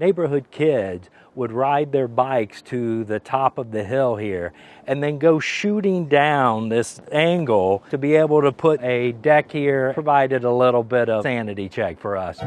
Neighborhood kids would ride their bikes to the top of the hill here and then go shooting down this angle to be able to put a deck here. Provided a little bit of sanity check for us.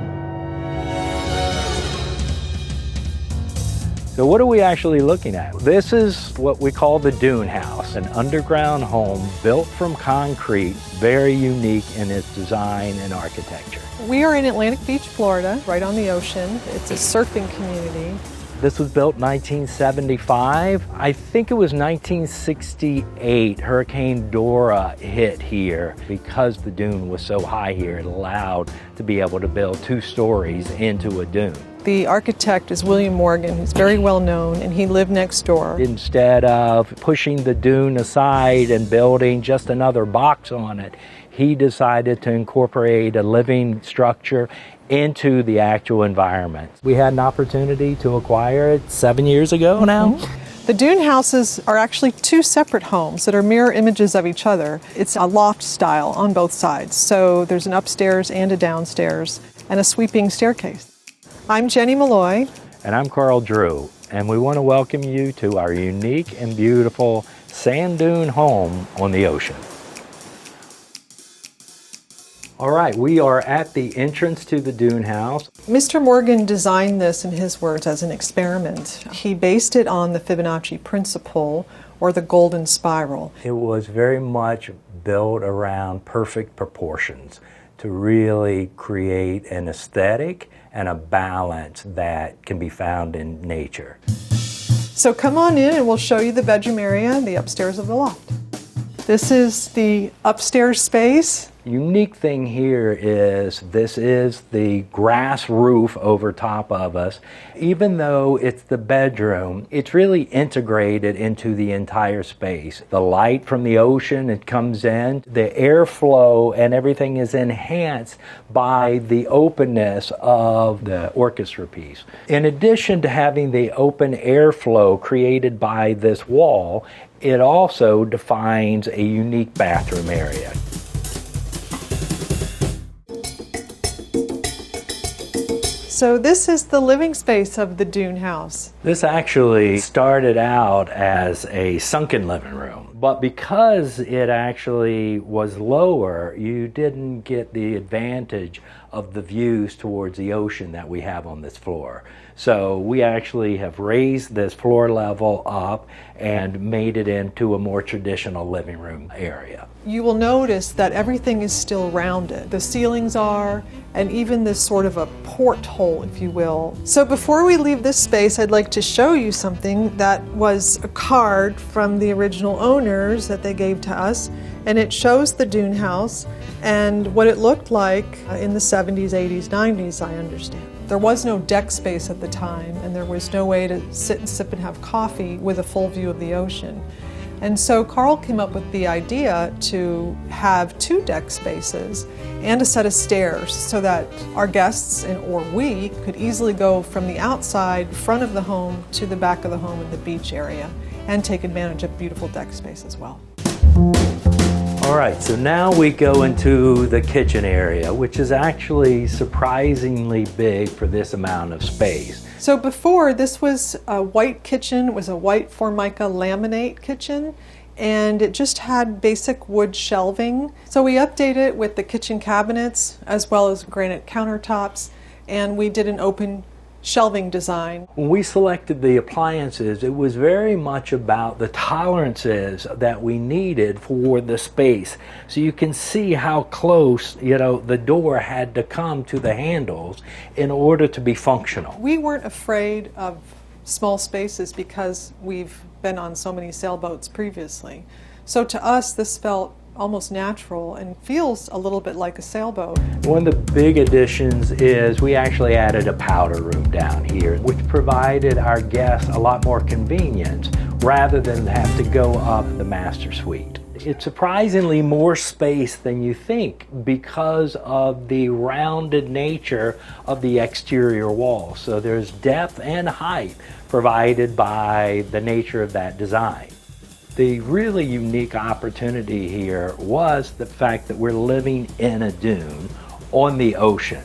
So what are we actually looking at? This is what we call the Dune House, an underground home built from concrete, very unique in its design and architecture. We are in Atlantic Beach, Florida, right on the ocean. It's a surfing community. This was built in 1975. I think it was 1968, Hurricane Dora hit here. Because the dune was so high here, it allowed to be able to build 2 stories into a dune. The architect is William Morgan, who's very well known, and he lived next door. Instead of pushing the dune aside and building just another box on it, he decided to incorporate a living structure into the actual environment. We had an opportunity to acquire it 7 years ago now. The Dune houses are actually 2 separate homes that are mirror images of each other. It's a loft style on both sides, so there's an upstairs and a downstairs, and a sweeping staircase. I'm Jenny Malloy. And I'm Carl Drew, and we want to welcome you to our unique and beautiful sand dune home on the ocean. All right, we are at the entrance to the Dune House. Mr. Morgan designed this, in his words, as an experiment. He based it on the Fibonacci principle, or the golden spiral. It was very much built around perfect proportions to really create an aesthetic and a balance that can be found in nature. So come on in and we'll show you the bedroom area and the upstairs of the loft. This is the upstairs space. Unique thing here is this is the grass roof over top of us. Even though it's the bedroom, it's really integrated into the entire space. The light from the ocean, it comes in, the airflow and everything is enhanced by the openness of the orchestra piece. In addition to having the open airflow created by this wall, it also defines a unique bathroom area. So this is the living space of the Dune House. This actually started out as a sunken living room, but because it actually was lower, you didn't get the advantage of the views towards the ocean that we have on this floor. So we actually have raised this floor level up and made it into a more traditional living room area. You will notice that everything is still rounded. The ceilings are, and even this sort of a porthole, if you will. So before we leave this space, I'd like to show you something that was a card from the original owners that they gave to us, and it shows the Dune House and what it looked like in the 70s, 80s, 90s, I understand. There was no deck space at the time, and there was no way to sit and sip and have coffee with a full view of the ocean. And so Carl came up with the idea to have 2 deck spaces and a set of stairs so that our guests or we could easily go from the outside front of the home to the back of the home in the beach area and take advantage of beautiful deck space as well. All right, so now we go into the kitchen area, which is actually surprisingly big for this amount of space. So before, this was a white kitchen. It was a white Formica laminate kitchen, and it just had basic wood shelving. So we updated it with the kitchen cabinets as well as granite countertops, and we did an open shelving design. When we selected the appliances, it was very much about the tolerances that we needed for the space. So you can see how close, the door had to come to the handles in order to be functional. We weren't afraid of small spaces because we've been on so many sailboats previously. So to us, this felt almost natural and feels a little bit like a sailboat. One of the big additions is we actually added a powder room down here, which provided our guests a lot more convenience rather than have to go up the master suite. It's surprisingly more space than you think because of the rounded nature of the exterior wall. So there's depth and height provided by the nature of that design. The really unique opportunity here was the fact that we're living in a dune on the ocean.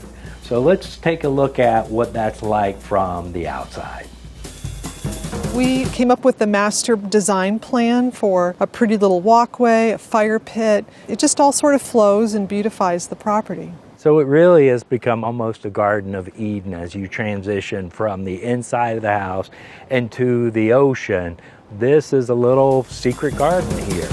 So let's take a look at what that's like from the outside. We came up with the master design plan for a pretty little walkway, a fire pit. It just all sort of flows and beautifies the property. So it really has become almost a Garden of Eden as you transition from the inside of the house into the ocean. This is a little secret garden here.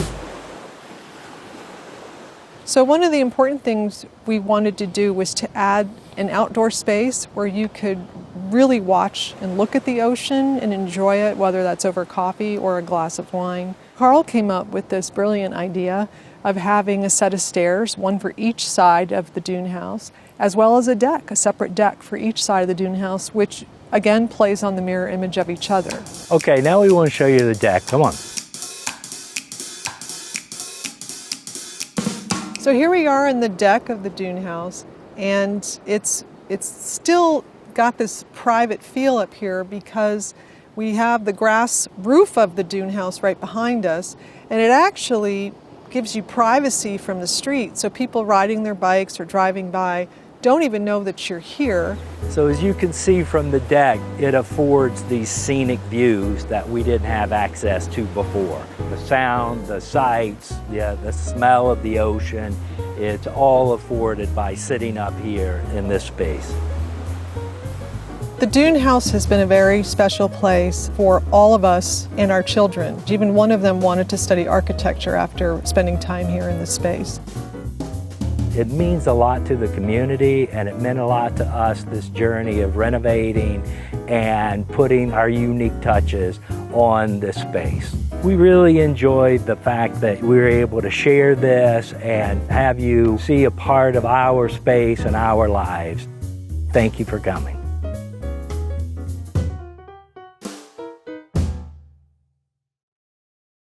So one of the important things we wanted to do was to add an outdoor space where you could really watch and look at the ocean and enjoy it, whether that's over coffee or a glass of wine. Carl came up with this brilliant idea of having a set of stairs, one for each side of the Dune House, as well as a deck, a separate deck for each side of the Dune House, which again plays on the mirror image of each other. Okay, now we want to show you the deck. Come on. So here we are in the deck of the Dune House, and it's still got this private feel up here because we have the grass roof of the Dune House right behind us, and it actually gives you privacy from the street, so people riding their bikes or driving by don't even know that you're here. So as you can see from the deck, it affords these scenic views that we didn't have access to before. The sound, the sights, the smell of the ocean, it's all afforded by sitting up here in this space. The Dune House has been a very special place for all of us and our children. Even one of them wanted to study architecture after spending time here in this space. It means a lot to the community, and it meant a lot to us, this journey of renovating and putting our unique touches on this space. We really enjoyed the fact that we were able to share this and have you see a part of our space and our lives. Thank you for coming.